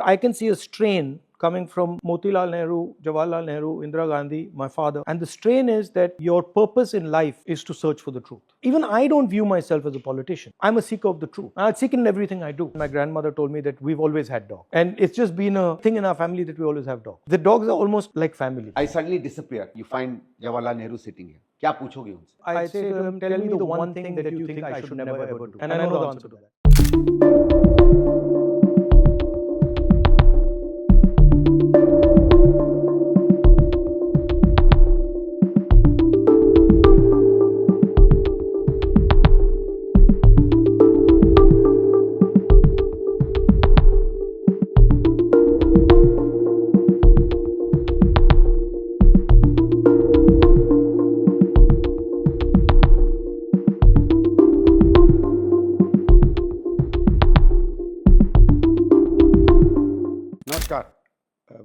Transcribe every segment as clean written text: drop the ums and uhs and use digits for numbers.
I can see a strain coming from Motilal Nehru, Jawaharlal Nehru, Indira Gandhi, my father. And the strain is that your purpose in life is to search for the truth. Even I don't view myself as a politician. I'm a seeker of the truth. I seek in everything I do. My grandmother told me that we've always had dogs. And it's just been a thing in our family that we always have dogs. The dogs are almost like family. I suddenly disappear. You find Jawaharlal Nehru sitting here. क्या पूछोगे उनसे? I say to him, tell me the one thing that you think I should never ever do. And I know the answer to that.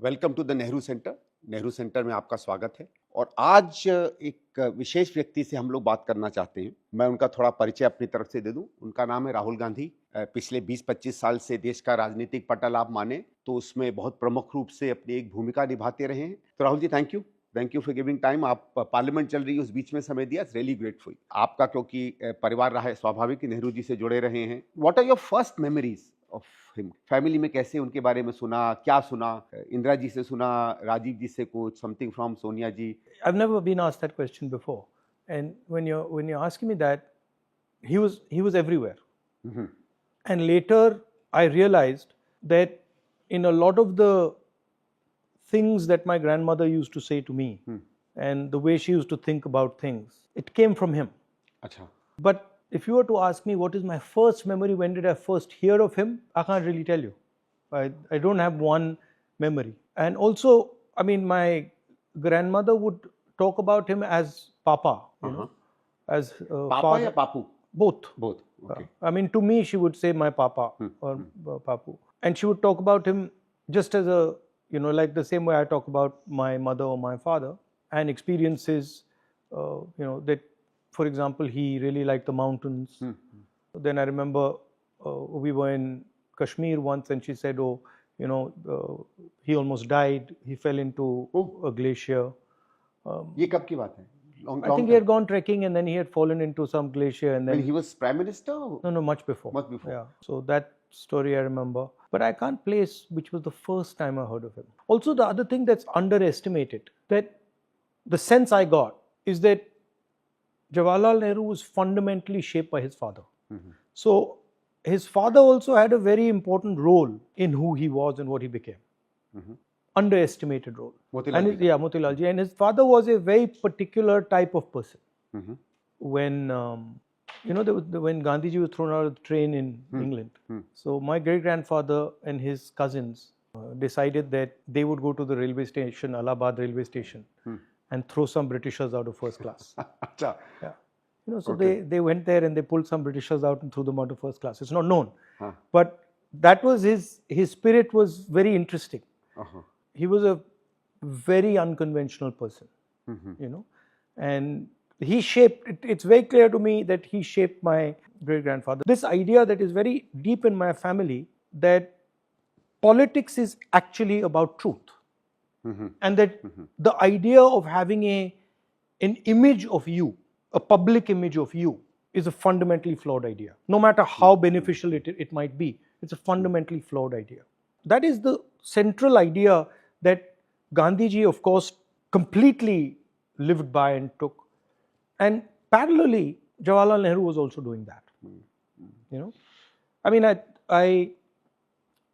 Welcome to the Nehru centre. Nehru centre में आपका स्वागत है। और आज एक विशेष व्यक्ति से हम लोग बात करना चाहते हैं। मैं उनका थोड़ा परिचय अपनी तरफ से दे दूं। उनका नाम है राहुल गांधी। पिछले 20-25 साल से देश का राजनीतिक पटल आप माने तो उसमें बहुत प्रमुख रूप से अपनी एक भूमिका निभाते रहे हैं। तो Rahul ji, thank you for giving time. आप पार्लियामेंट चल रही है उस बीच में समय दिया, इट्स रियली ग्रेटफुल। आपका क्योंकि परिवार रहा है, स्वाभाविक नेहरू जी से जुड़े रहे हैं। What are your first memories of him? Family में कैसे उनके बारे में सुना, क्या सुना? इंदिरा जी से सुना, राजीव जी से कुछ, something from Sonia ji? I've never been asked that question before, and when you're asking me that, he was everywhere. Mm-hmm. And later I realized that in a lot of the things that my grandmother used to say to me, and the way she used to think about things, it came from him. Achha. But if you were to ask me what is my first memory, when did I first hear of him, I can't really tell you. I don't have one memory. And also, I mean, my grandmother would talk about him as Papa, you know, as Papa father. या Papu? Both. Okay. I mean, to me, she would say my Papa or Papu. And she would talk about him just as a, you know, like the same way I talk about my mother or my father, and experiences, you know, that, for example, he really liked the mountains. Then I remember we were in Kashmir once and she said, oh, you know, he almost died. He fell into a glacier. ये कब की बात है? I think he had gone trekking and then he had fallen into some glacier and then... When he was Prime Minister? No, much before. Much before. Yeah. So that story I remember. But I can't place which was the first time I heard of him. Also, the other thing that's underestimated, that the sense I got is that Jawaharlal Nehru was fundamentally shaped by his father. So his father also had a very important role in who he was and what he became. Underestimated role. Motilal ji. And his father was a very particular type of person. When you know, when Gandhi ji was thrown out of the train in England, so my great grandfather and his cousins decided that they would go to the railway station, Allahabad railway station, and throw some Britishers out of first class. Yeah. You know, so they went there and they pulled some Britishers out and threw them out of first class. It's not known. But that was his spirit was very interesting. He was a very unconventional person, you know, and he shaped, it's very clear to me that he shaped my great grandfather. This idea that is very deep in my family, that politics is actually about truth. And that the idea of having an image of you, a public image of you, is a fundamentally flawed idea. No matter how beneficial it might be, it's a fundamentally flawed idea. That is the central idea that Gandhi ji, of course, completely lived by and took. And parallelly, Jawaharlal Nehru was also doing that. You know, I mean, I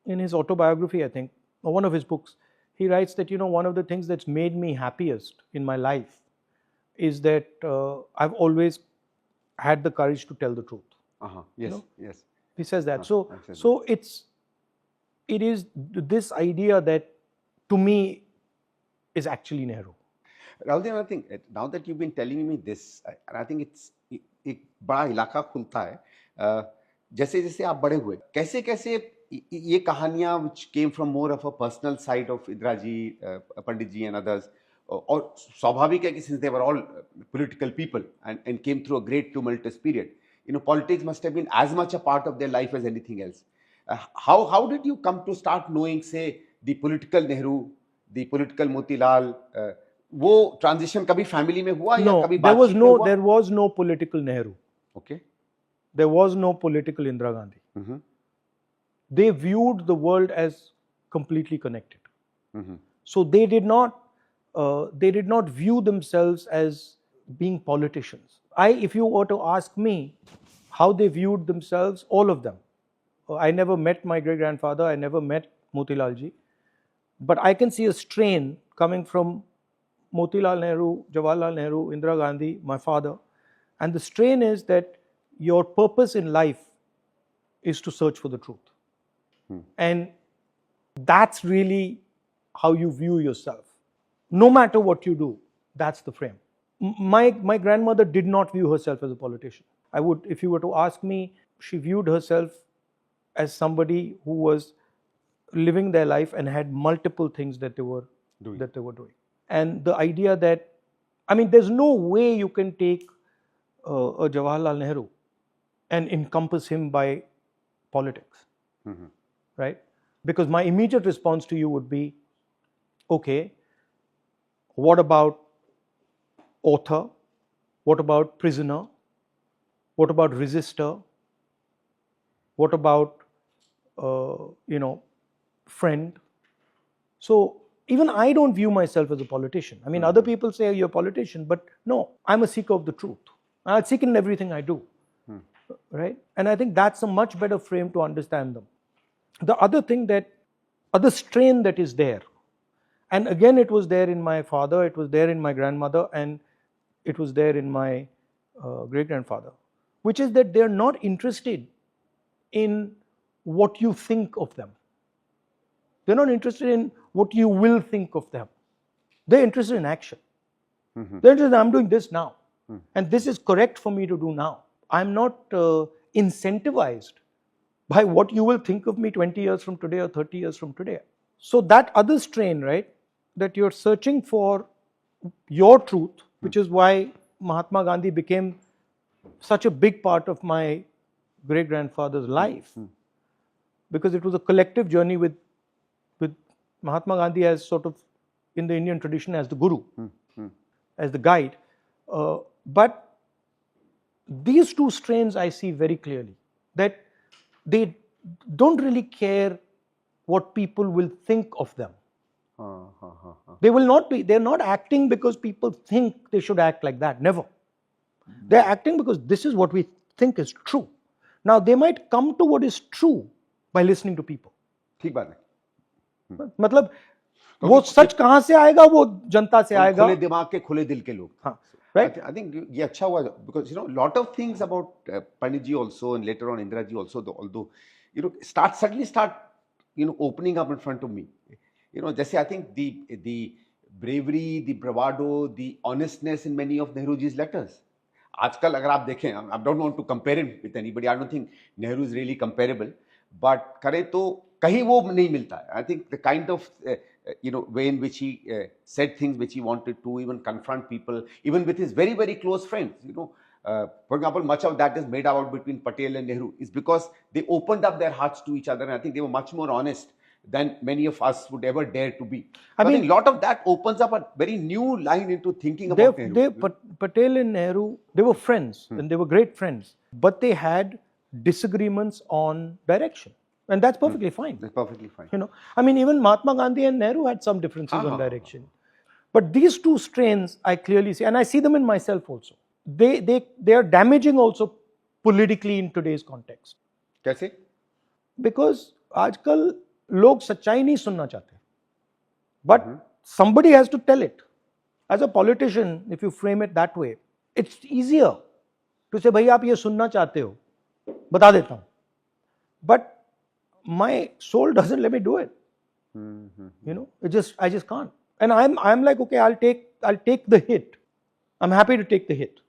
in his autobiography, I think, or one of his books, he writes that, you know, one of the things that's made me happiest in my life is that I've always had the courage to tell the truth. Yes, you know? yes. He says that. So it is this idea that, to me, is actually Nehru. Rahul ji, I think now that you've been telling me this, and I think it's एक बड़ा इलाका खुलता है। जैसे जैसे आप बड़े हुए, कैसे कैसे ये कहानियां which came from more of a personal side of Indira ji, Pandit ji and others, और स्वाभाविक है कि since they were all political people and came through a great tumultuous period, you know, politics must have been as much a part of their life as anything else. How did you come to start knowing, say, the political Nehru, the political Motilal? वो transition कभी family में हुआ या No, कभी बातचीत में हुआ? there was no political Nehru. Okay. There was no political Indira Gandhi. Mm-hmm. They viewed the world as completely connected. Mm-hmm. So they did not view themselves as being politicians. If you were to ask me how they viewed themselves, all of them. I never met my great grandfather. I never met Motilal ji, but I can see a strain coming from Motilal Nehru, Jawaharlal Nehru, Indira Gandhi, my father, and the strain is that your purpose in life is to search for the truth. And that's really how you view yourself. No matter what you do, that's the frame. My grandmother did not view herself as a politician. If you were to ask me, she viewed herself as somebody who was living their life and had multiple things that they were doing. And the idea that, there's no way you can take a Jawaharlal Nehru and encompass him by politics, right? Because my immediate response to you would be, okay, what about author? What about prisoner? What about resistor? What about, friend? So even I don't view myself as a politician. Other people say you're a politician, but no, I'm a seeker of the truth. I seek in everything I do, right? And I think that's a much better frame to understand them. The other strain that is there, and again it was there in my father, it was there in my grandmother, and it was there in my great-grandfather, which is that they're not interested in what you think of them. They're not interested in what you will think of them. They're interested in action. They're interested in, I'm doing this now. And this is correct for me to do now. I'm not incentivized by what you will think of me 20 years from today or 30 years from today. So that other strain, right, that you're searching for your truth, which is why Mahatma Gandhi became such a big part of my great-grandfather's life, because it was a collective journey with Mahatma Gandhi as sort of, in the Indian tradition, as the guru, as the guide. But these two strains I see very clearly, that they don't really care what people will think of them. They're not acting because people think they should act like that. Never. They're acting because this is what we think is true. Now, they might come to what is true by listening to people. ठीक बात है. मतलब वो सच कहां से आएगा, वो जनता से आएगा. खुले दिमाग के खुले दिल के लोग. हाँ. Right? I think ये अच्छा हुआ, because lot of things about Pandit ji also, and later on Indira ji also, although suddenly start opening up in front of me. जैसे I think the bravery, the bravado, the honestness in many of Nehru ji's letters. आजकल अगर आप देखें, I don't want to compare him with anybody. I don't think Nehru is really comparable. But करें तो कहीं वो नहीं मिलता है. I think the kind of way in which he said things which he wanted to, even confront people, even with his very, very close friends. For example, much of that is made out between Patel and Nehru is because they opened up their hearts to each other, and I think they were much more honest than many of us would ever dare to be. I think a lot of that opens up a very new line into thinking about Nehru. Patel and Nehru, they were friends, and they were great friends, but they had disagreements on direction. And that's perfectly fine. That's perfectly fine. Even Mahatma Gandhi and Nehru had some differences on direction. But these two strains I clearly see, and I see them in myself also. They are damaging also politically in today's context. कैसे? Because आजकल लोग सच्चाई नहीं सुनना चाहते. But somebody has to tell it. As a politician, if you frame it that way, it's easier to say, भाई आप ये सुनना चाहते हो, बता देता हूँ. But my soul doesn't let me do it. I just can't. And I'm like, okay, I'll take the hit. I'm happy to take the hit.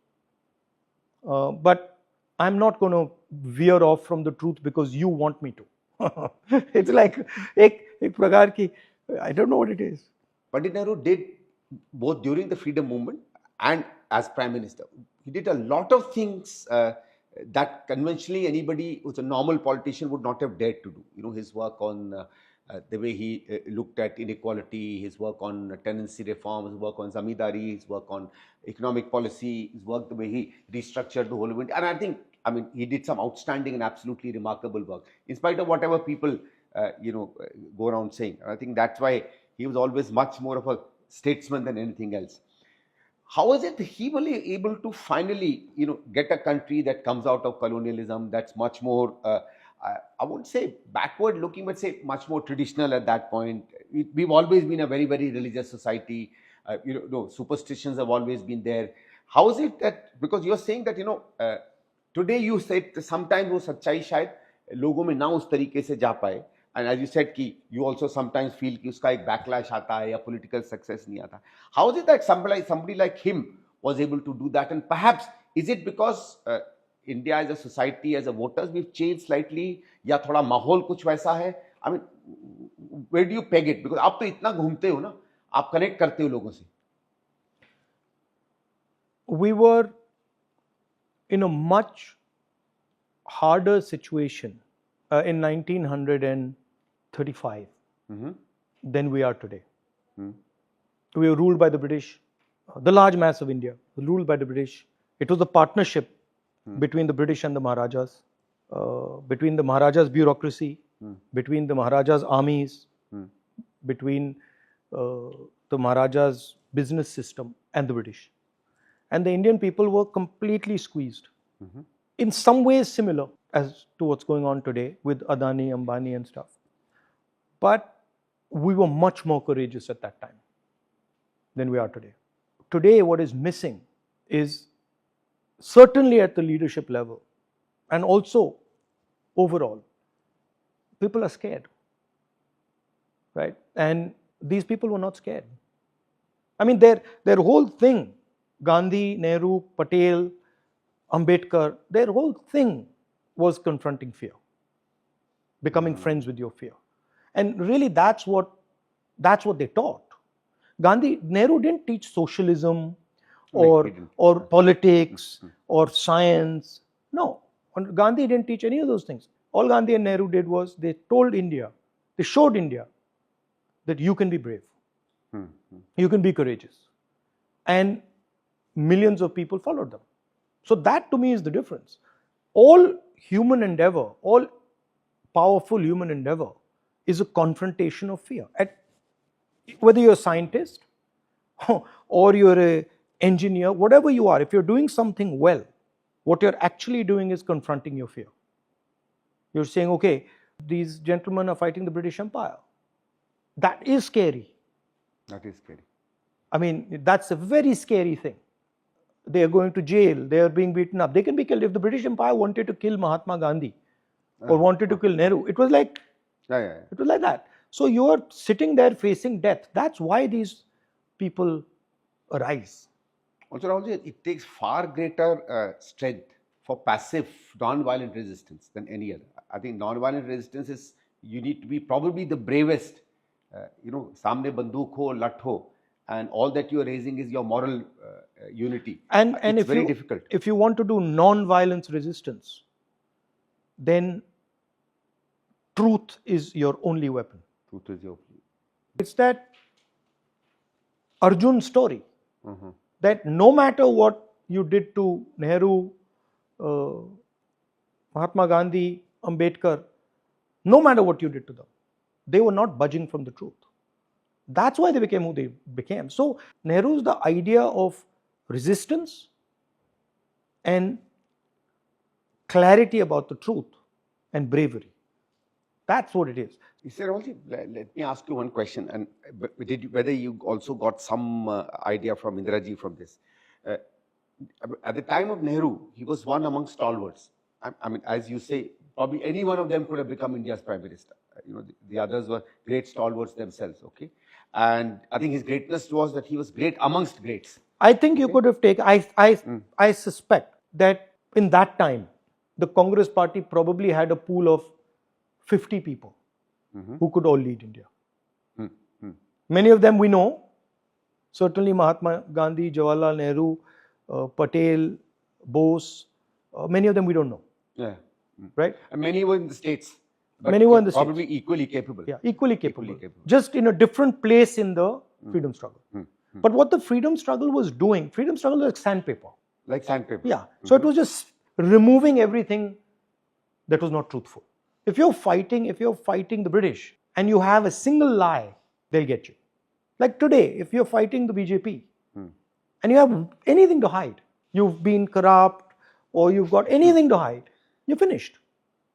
But I'm not going to veer off from the truth because you want me to. It's like ek prakar ki, I don't know what it is. Pandit Nehru did both during the freedom movement and as Prime Minister. He did a lot of things that conventionally anybody who's a normal politician would not have dared to do. You know, his work on the way he looked at inequality, his work on tenancy reform, his work on zamindari, his work on economic policy, his work, the way he restructured the whole of India. And I think, I mean, he did some outstanding and absolutely remarkable work, in spite of whatever people, go around saying. And I think that's why he was always much more of a statesman than anything else. How is it he was able to finally, get a country that comes out of colonialism, that's much more, I wouldn't say backward looking, but say much more traditional at that point? We've always been a very, very religious society. No, superstitions have always been there. How is it that, because you're saying that, today you said sometimes वो सच्चाई शायद लोगों में ना उस तरीके से जा पाए, and as you said कि you also sometimes feel कि उसका एक backlash आता है या political success नहीं आता. How is it that somebody like him was able to do that? And perhaps is it because India as a society, as a voters, we've changed slightly, या थोड़ा माहौल कुछ वैसा है? I mean, where do you peg it? Because आप तो इतना घूमते हो ना, आप connect करते हो लोगों से. We were in a much harder situation in 1935 than we are today. We were ruled by the British. The large mass of India was ruled by the British. It was a partnership between the British and the Maharajas, between the Maharajas' bureaucracy, between the Maharajas' armies, between the Maharajas' business system and the British. And the Indian people were completely squeezed. In some ways similar as to what's going on today with Adani, Ambani and stuff. But we were much more courageous at that time than we are today. Today what is missing is, certainly at the leadership level and also overall, people are scared, right? And these people were not scared. I mean, their whole thing, Gandhi, Nehru, Patel, Ambedkar, their whole thing was confronting fear, becoming friends with your fear. And really that's what they taught. Nehru didn't teach socialism or politics or science. No, Gandhi didn't teach any of those things. All Gandhi and Nehru did was they showed India that you can be brave, you can be courageous. And millions of people followed them. So that to me is the difference. All human endeavor, all powerful human endeavor is a confrontation of fear. Whether you're a scientist or you're an engineer, whatever you are, if you're doing something well, what you're actually doing is confronting your fear. You're saying, okay, these gentlemen are fighting the British Empire. That is scary. That is scary. I mean, that's a very scary thing. They are going to jail, they are being beaten up, they can be killed. If the British Empire wanted to kill Mahatma Gandhi or wanted to kill Nehru, it was like it was like that. So you are sitting there facing death. That's why these people arise. Also, Rahulji, it takes far greater strength for passive, non-violent resistance than any other. I think non-violent resistance is, you need to be probably the bravest. Samne bandook ho, lat ho, and all that you are raising is your moral unity. And it's very difficult. If you want to do non-violence resistance, then truth is your only weapon. Truth is your. It's that Arjun story, that no matter what you did to Nehru, Mahatma Gandhi, Ambedkar, no matter what you did to them, they were not budging from the truth. That's why they became who they became. So Nehru's the idea of resistance and clarity about the truth and bravery. That's what it is. Rahulji, let me ask you one question, and whether you also got some idea from Indiraji from this. At the time of Nehru, he was one among stalwarts. I mean, as you say, probably any one of them could have become India's Prime Minister. The others were great stalwarts themselves, okay? And I think his greatness was that he was great amongst greats. I think you could have taken, I suspect that in that time, the Congress party probably had a pool of 50 people who could all lead India. Many of them we know, certainly Mahatma Gandhi, Jawaharlal Nehru, Patel, Bose, Many of them we don't know, Yeah. right? And many were in the States. But Many were in the probably equally capable. Yeah, equally capable. Equally capable. Just in a different place in the freedom struggle. Hmm. But what the freedom struggle was doing, freedom struggle was like sandpaper. Like sandpaper. Yeah. So it was just removing everything that was not truthful. If you're fighting the British and you have a single lie, they'll get you. Like today, if you're fighting the BJP and you have anything to hide, you've been corrupt or you've got anything to hide, you're finished.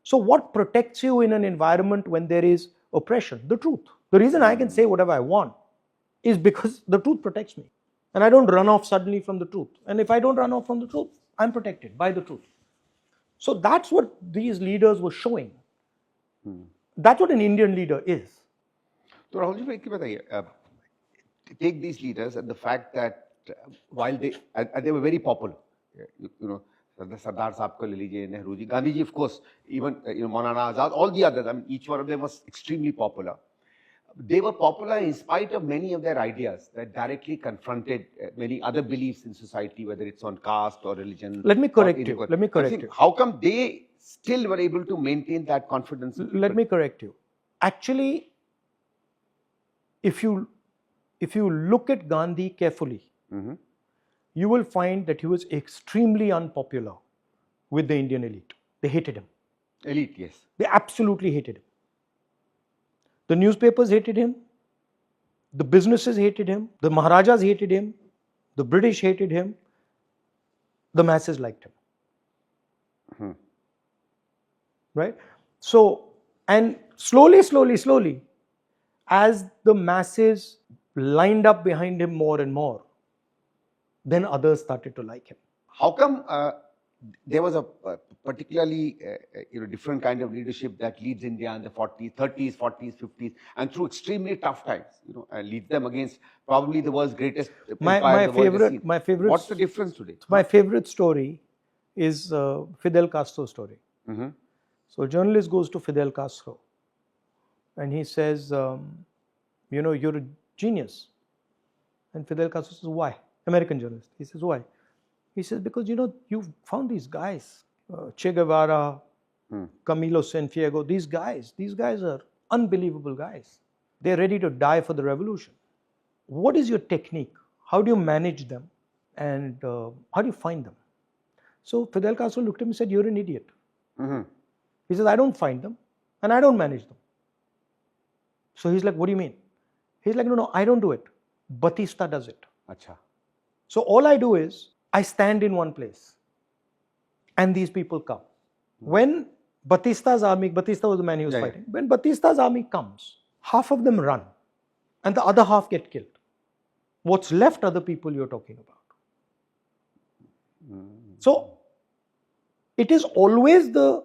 So what protects you in an environment when there is oppression? The truth. The reason I can say whatever I want is because the truth protects me. And I don't run off suddenly from the truth. And if I don't run off from the truth, I'm protected by the truth. So that's what these leaders were showing. That's what an Indian leader is. So Rahul ji, एक बताइए, take these leaders and the fact that while they were very popular, you know, Sardar Sahab ko le lijiye, Nehru ji, Gandhi ji, of course, even Maulana Azad, all the others, I mean, each one of them was extremely popular. They were popular in spite of many of their ideas that directly confronted many other beliefs in society, whether it's on caste or religion. Let me correct you. How come they still were able to maintain that confidence? Let me correct you. Actually, if you look at Gandhi carefully, you will find that he was extremely unpopular with the Indian elite. They hated him. Elite, yes. They absolutely hated him. The newspapers hated him. The businesses hated him. The Maharajas hated him. The British hated him. The masses liked him. Right? So, and slowly, as the masses lined up behind him more and more, then others started to like him. How come there was a particularly different kind of leadership that leads India in the 30s, 40s, 50s, and through extremely tough times, and leads them against probably the world's greatest empire the world has seen. My favorite. What's the difference today? My favorite story is Fidel Castro's story. So a journalist goes to Fidel Castro, and he says, you're a genius. And Fidel Castro says, why? American journalist. He says, why? He says, because you've found these guys, Che Guevara, Camilo Cienfuegos, these guys are unbelievable guys. They're ready to die for the revolution. What is your technique? How do you manage them? And how do you find them? So Fidel Castro looked at him and said, you're an idiot. He says, I don't find them and I don't manage them. So he's like, what do you mean? He's like, no, I don't do it. Batista does it. Acha. So all I do is, I stand in one place and these people come. When Batista's army, Batista was the man he was fighting. When Batista's army comes, half of them run and the other half get killed. What's left are the people you're talking about. So it is always the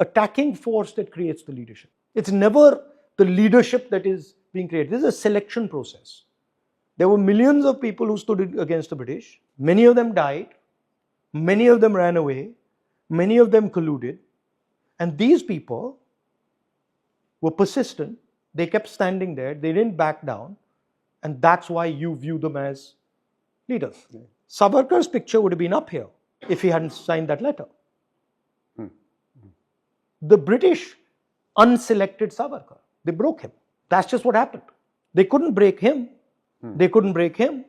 attacking force that creates the leadership. It's never the leadership that is being created. This is a selection process. There were millions of people who stood against the British. Many of them died. Many of them ran away. Many of them colluded. And these people were persistent. They kept standing there. They didn't back down. And that's why you view them as leaders. Savarkar's picture would have been up here if he hadn't signed that letter. The British unselected Savarkar. They broke him. That's just what happened. They couldn't break him. They couldn't break him.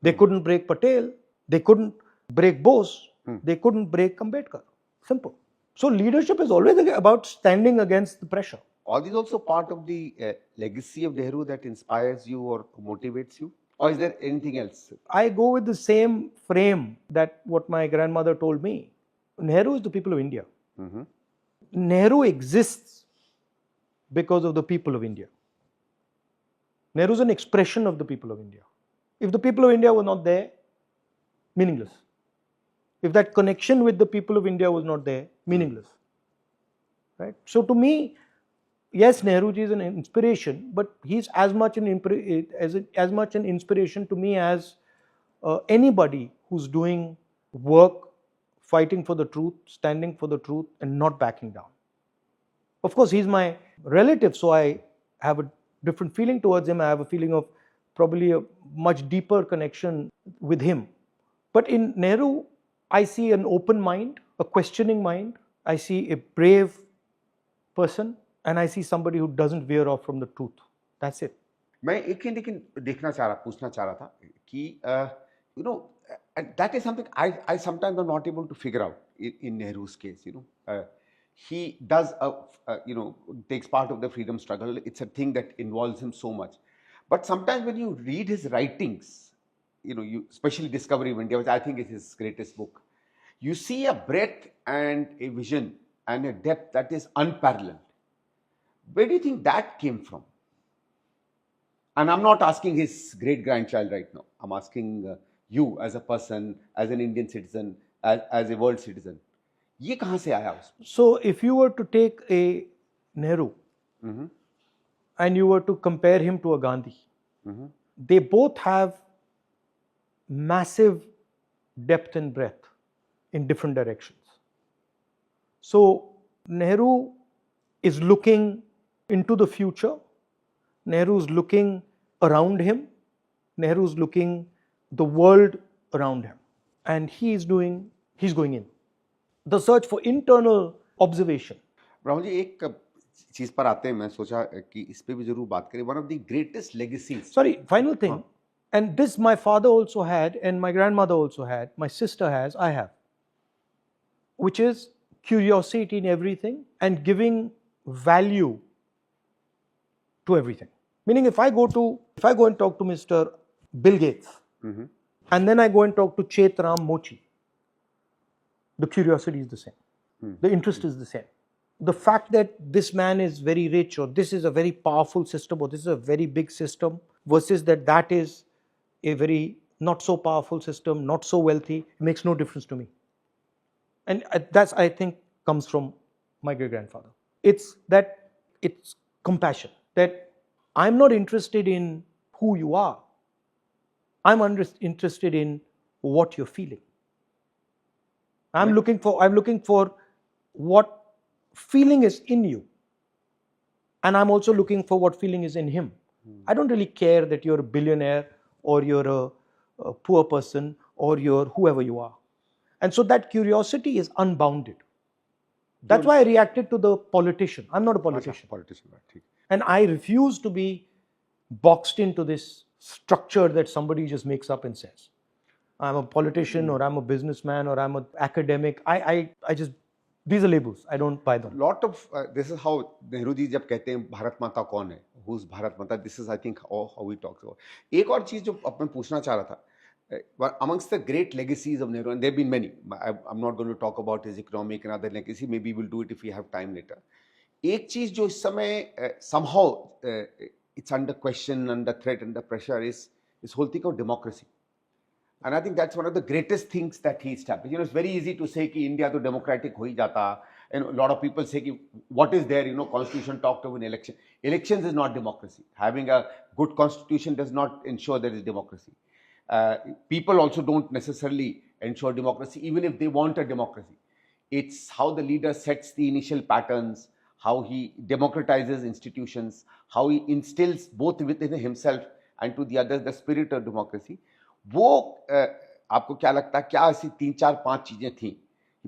They couldn't break Patel. They couldn't break Bose. They couldn't break Ambedkar. Simple. So leadership is always about standing against the pressure. Are these also part of the legacy of Nehru that inspires you or motivates you? Or is there anything else? I go with the same frame that what my grandmother told me. Nehru is the people of India. Nehru exists because of the people of India. Nehru is an expression of the people of India. If the people of India were not there, meaningless. If that connection with the people of India was not there, meaningless. Right? So to me, yes, Nehruji is an inspiration, but he's as much an inspiration to me as anybody who's doing work, fighting for the truth, standing for the truth, and not backing down. Of course, he's my relative, so I have a different feeling towards him. I have a feeling of probably a much deeper connection with him. But in Nehru, I see an open mind, a questioning mind. I see a brave person, and I see somebody who doesn't veer off from the truth. That's it. मैं एक ही लेकिन पूछना चाह रहा था कि you know that is something I sometimes are not able to figure out in Nehru's case. He does takes part of the freedom struggle. It's a thing that involves him so much, but sometimes when you read his writings, you especially Discovery of India, which I think is his greatest book, you see a breadth and a vision and a depth that is unparalleled. Where do you think that came from? And I'm not asking his great grandchild right now. I'm asking you as a person, as an Indian citizen, as a world citizen. ये कहाँ से आया उसमें? So if you were to take a Nehru and you were to compare him to a Gandhi, they both have massive depth and breadth in different directions. So Nehru is looking into the future. Nehru's looking around him. Nehru's looking the world around him. And he's going in. The search for internal observation. Rahul ji एक चीज पर आते हैं, मैं सोचा कि इस पे भी जरूर बात करें. One of the greatest legacies. Sorry, final thing. And this my father also had, and my grandmother also had, my sister has, I have. Which is curiosity in everything and giving value to everything. Meaning if I go and talk to Mr. Bill Gates, and then I go and talk to Chetram Mochi, the curiosity is the same. The interest is the same. The fact that this man is very rich, or this is a very powerful system, or this is a very big system, versus that is a very not so powerful system, not so wealthy, it makes no difference to me. And that's, I think, comes from my great-grandfather. It's compassion. That I'm not interested in who you are. I'm interested in what you're feeling. I'm looking for what feeling is in you. And I'm also looking for what feeling is in him. I don't really care that you're a billionaire or you're a poor person or you're whoever you are. And so that curiosity is unbounded. That's why I reacted to the politician. I'm not a politician. Right. And I refuse to be boxed into this structure that somebody just makes up and says. I'm a politician, or I'm a businessman, or I'm an academic. I just, these are labels. I don't buy them. Lot of this is how Nehru ji जब कहते हैं भारत माता कौन है, who's Bharat Mata, this is I think how he talks about. एक और चीज जो अब मैं पूछना चाह रहा था, amongst the great legacies of Nehru, and there have been many. I'm not going to talk about his economic and other legacy. Maybe we'll do it if we have time later. एक चीज जो इस समय somehow it's under question, under threat, under pressure is this whole thing of democracy. And I think that's one of the greatest things that he established. It's very easy to say कि India तो democratic हो ही जाता, and a lot of people say कि what is there, constitution talked of an election. Elections is not democracy. Having a good constitution does not ensure there is democracy. People also don't necessarily ensure democracy, even if they want a democracy. It's how the leader sets the initial patterns, how he democratizes institutions, how he instills both within himself and to the others the spirit of democracy. वो आपको क्या लगता है, क्या ऐसी 3-4-5 चीजें थी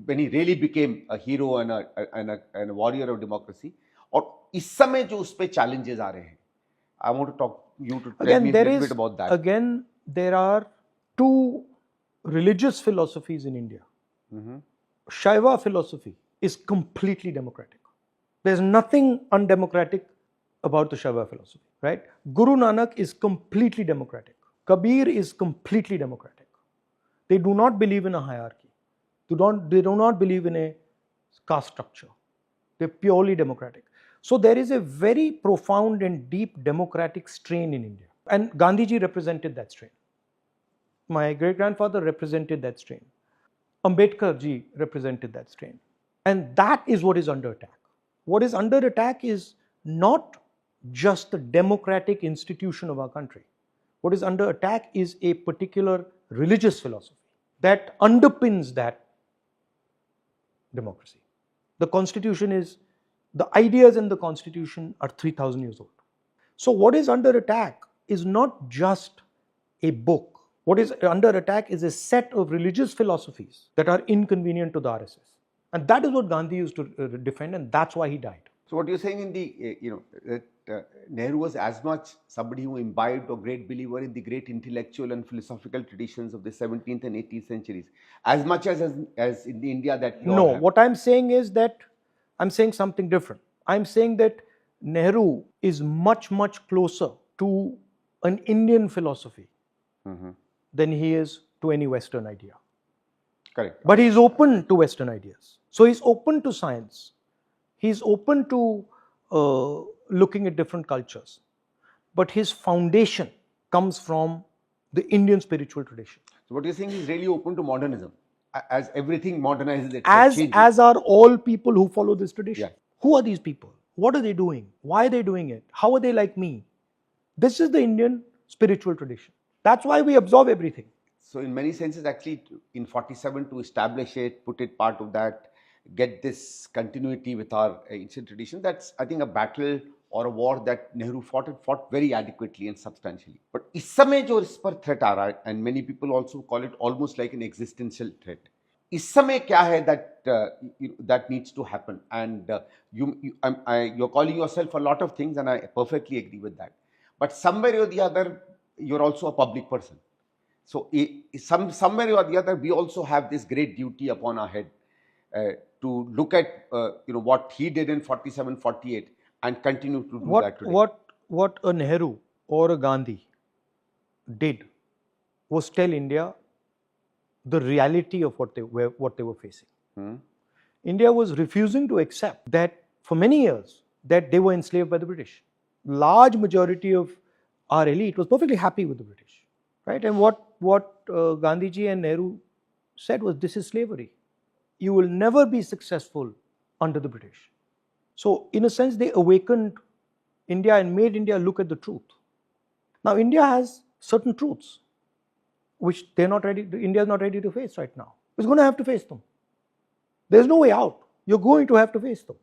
when he really became a hero and a warrior of democracy, और इस समय जो उस पे challenges आ रहे हैं, I want to talk you to tell me a little bit about that. Again, there are two religious philosophies in India. Shaiva philosophy is completely democratic. There's nothing undemocratic about the Shaiva philosophy, right? Guru Nanak is completely democratic. Kabir is completely democratic. They do not believe in a hierarchy. They do not believe in a caste structure. They're purely democratic. So there is a very profound and deep democratic strain in India. And Gandhiji represented that strain. My great-grandfather represented that strain. Ambedkar ji represented that strain. And that is what is under attack. What is under attack is not just the democratic institution of our country. What is under attack is a particular religious philosophy that underpins that democracy. The constitution is, the ideas in the constitution are 3,000 years old. So what is under attack is not just a book What is under attack is a set of religious philosophies that are inconvenient to the RSS. And that is what Gandhi used to defend, and that's why he died. So what you're saying in the, that Nehru was as much somebody who imbibed or great believer in the great intellectual and philosophical traditions of the 17th and 18th centuries, as much as in the India that you No, all have. what I'm saying is that I'm saying something different. I'm saying that Nehru is much, much closer to an Indian philosophy than he is to any Western idea. Correct. But he's open to Western ideas. So he's open to science. He's open to looking at different cultures. But his foundation comes from the Indian spiritual tradition. So what you're saying is really open to modernism, as everything modernizes itself. As are all people who follow this tradition. Yeah. Who are these people? What are they doing? Why are they doing it? How are they like me? This is the Indian spiritual tradition. That's why we absorb everything. So in many senses, actually, in 47 to establish it, put it part of that, get this continuity with our ancient tradition, that's, I think, a battle or a war that Nehru fought very adequately and substantially. But इस समय जो इस पर threat आ रहा है, and many people also call it almost like an existential threat. इस समय क्या है that needs to happen, and you're calling yourself a lot of things, and I perfectly agree with that. But somewhere or the other, you're also a public person. So somewhere or the other, we also have this great duty upon our head to look at what he did in 47, 48 and continue to do that today. What a Nehru or a Gandhi did was tell India the reality of what they were facing. India was refusing to accept that for many years that they were enslaved by the British. Large majority of our elite was perfectly happy with the British, right? And what Gandhiji and Nehru said was, this is slavery. You will never be successful under the British. So in a sense, they awakened India and made India look at the truth. Now India has certain truths which India is not ready to face right now. It's going to have to face them. There's no way out. You're going to have to face them.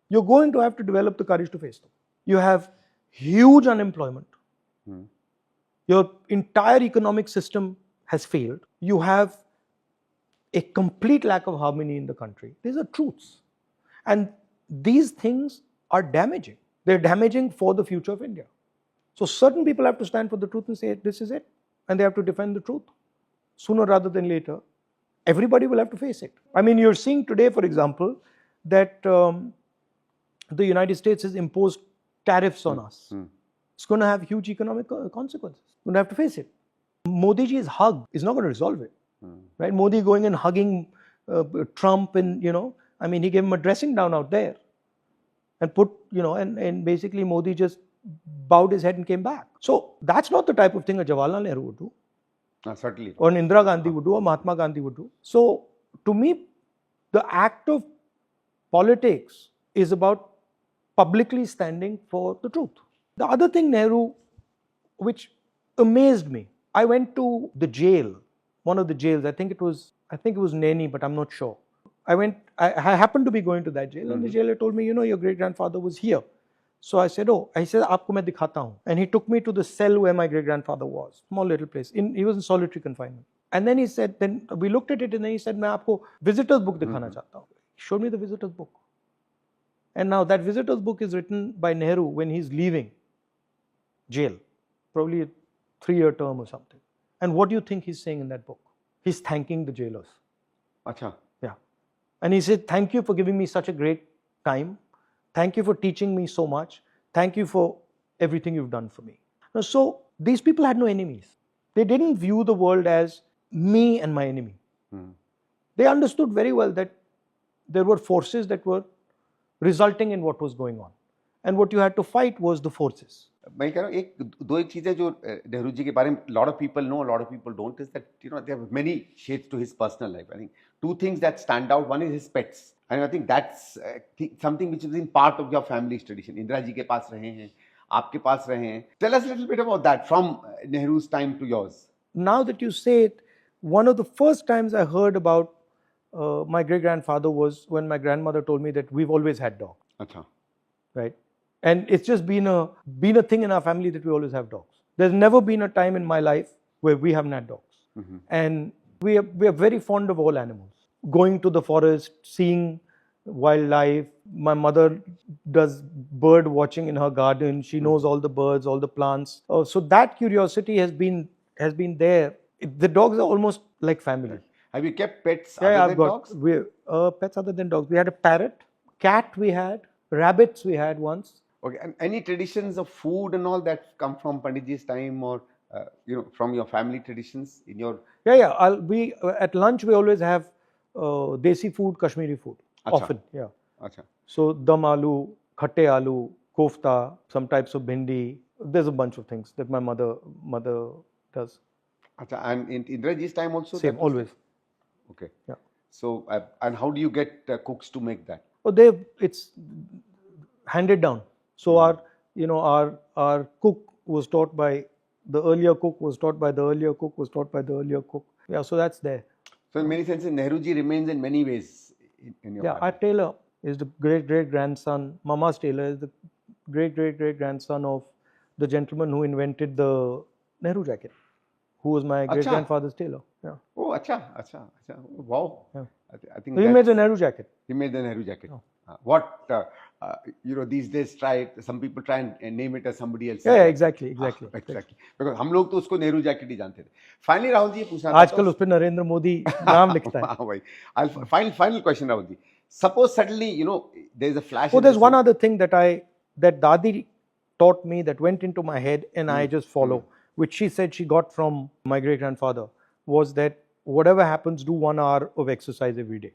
You're going to have to develop the courage to face them. You have huge unemployment. Your entire economic system has failed. You have a complete lack of harmony in the country. These are truths. And these things are damaging. They're damaging for the future of India. So certain people have to stand for the truth and say, this is it. And they have to defend the truth. Sooner rather than later, everybody will have to face it. I mean, you're seeing today, for example, that the United States has imposed tariffs on us. It's going to have huge economic consequences. We're going to have to face it. Modi ji's hug is not going to resolve it. Right? Modi going and hugging Trump, and I mean, he gave him a dressing down out there, and and basically Modi just bowed his head and came back. So that's not the type of thing a Jawaharlal Nehru would do. Certainly. Or an Indira Gandhi would do, or Mahatma Gandhi would do. So to me, the act of politics is about publicly standing for the truth. The other thing, Nehru, which amazed me, I went to the jail, one of the jails. I think it was Naini, but I'm not sure. I happened to be going to that jail, and the jailer told me, your great grandfather was here. So I said, aapko main dikhata hu. And he took me to the cell where my great grandfather was, small little place. He was in solitary confinement. And then he said, then we looked at it, and then he said, main aapko visitor's book dikhana chahta hu. He showed me the visitor's book. And now that visitor's book is written by Nehru when he's leaving jail, probably a 3-year term or something. And what do you think he's saying in that book? He's thanking the jailers. Acha. Yeah. And he said, thank you for giving me such a great time. Thank you for teaching me so much. Thank you for everything you've done for me. So these people had no enemies. They didn't view the world as me and my enemy. They understood very well that there were forces that were resulting in what was going on. And what you had to fight was the forces. मैं कह रहा हूँ दो चीजें जो नेहरू जी के बारे में lot of people know, a lot of people don't, is that there are many shades to his personal life. I think 2 things that stand out. One is his pets, and I think that's something which is in part of your family's tradition. Indira ji के पास रहे हैं, आपके पास रहे हैं. Tell us a little bit about that from Nehru's time to yours. Now that you say it, one of the first times I heard about my great grandfather was when my grandmother told me that we've always had dogs. Acha. Right? And it's just been a thing in our family that we always have dogs. There's never been a time in my life where we haven't had dogs. And we are very fond of all animals. Going to the forest, seeing wildlife. My mother does bird watching in her garden. She knows all the birds, all the plants. So that curiosity has been there. The dogs are almost like family. Have you kept pets Yeah, other I've than got dogs? pets other than dogs. We had a parrot, cat we had, rabbits we had once. Okay, and any traditions of food and all that come from Panditji's time, or from your family traditions in your? Yeah. We at lunch we always have desi food, Kashmiri food. Acha. Often, yeah. Acha. So dum aloo, khatte aloo, kofta, some types of bhindi. There's a bunch of things that my mother does. Acha. And in Indraji's time also? Same, that was always. Okay. Yeah. So, and how do you get cooks to make that? Oh, it's handed down. So our cook was taught by the earlier cook, was taught by the earlier cook, was taught by the earlier cook. Yeah, so that's there. So in many senses, Nehruji remains in many ways in your Yeah, family. our tailor is the great-great-grandson. Mama's tailor is the great-great-great-grandson of the gentleman who invented the Nehru jacket, who was my great-grandfather's tailor. Yeah. Oh, acha. Wow. Yeah. I think So he made the Nehru jacket. He made the Nehru jacket. Oh. What these days some people try and name it as somebody else. Yeah, exactly. Exactly. Because हम लोग तो उसको Nehru jacket ही जानते थे. Finally, Rahul ji पूछना था. आजकल उस पे नरेंद्र मोदी नाम लिखता है. हाँ भाई. Final question, Rahul ji. Suppose suddenly there is a flash. Oh, there's one other thing that Dadi taught me that went into my head and I just follow, which she said she got from my great grandfather, was that whatever happens, do 1 hour of exercise every day.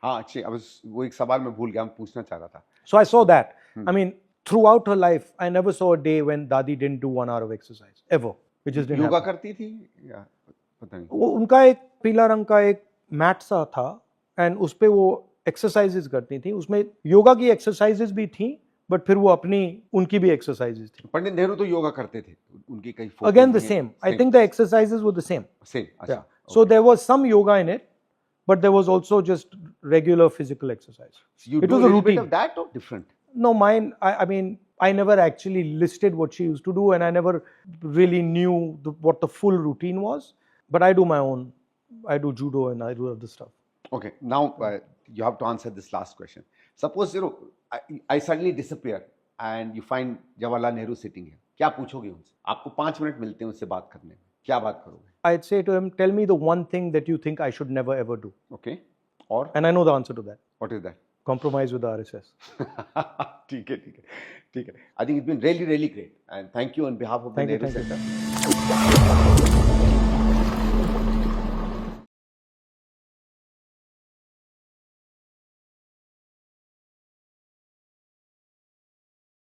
हाँ अच्छी. वो एक सवाल मैं भूल गया, मैं पूछना चाह रहा था. So I saw that. I mean, throughout her life, I never saw a day when Dadi didn't do 1 hour of exercise ever. It just didn't yoga happen. करती थी या पता नहीं. उनका एक पीला रंग का एक मैट सा था एंड उस पे वो एक्सरसाइजेज करती थी. उसमें योगा की एक्सरसाइजेज भी थी, बट फिर वो उनकी भी एक्सरसाइजेज थी. पंडित नेहरू तो योगा करते थे. उनकी कई Again the same. I think the exercises were the same. Same. Yeah. So there was some yoga in it, but there was also just regular physical exercise. So you It do was a a little bit routine. of that or different? No, mine, I mean, I never actually listed what she used to do, and I never really knew what the full routine was. But I do my own. I do judo and I do other stuff. Okay, now you have to answer this last question. Suppose I suddenly disappear and you find Jawaharlal Nehru sitting here. क्या पूछोगे उनसे? आपको 5 minute मिलते हैं उससे बात करने में. क्या बात करोगे? I'd say to him, tell me the one thing that you think I should never ever do. Okay. Or? And I know the answer to that. What is that? Compromise with the RSS. ठीक है. I think it's been really, really great. And thank you on behalf of the Nehru Centre.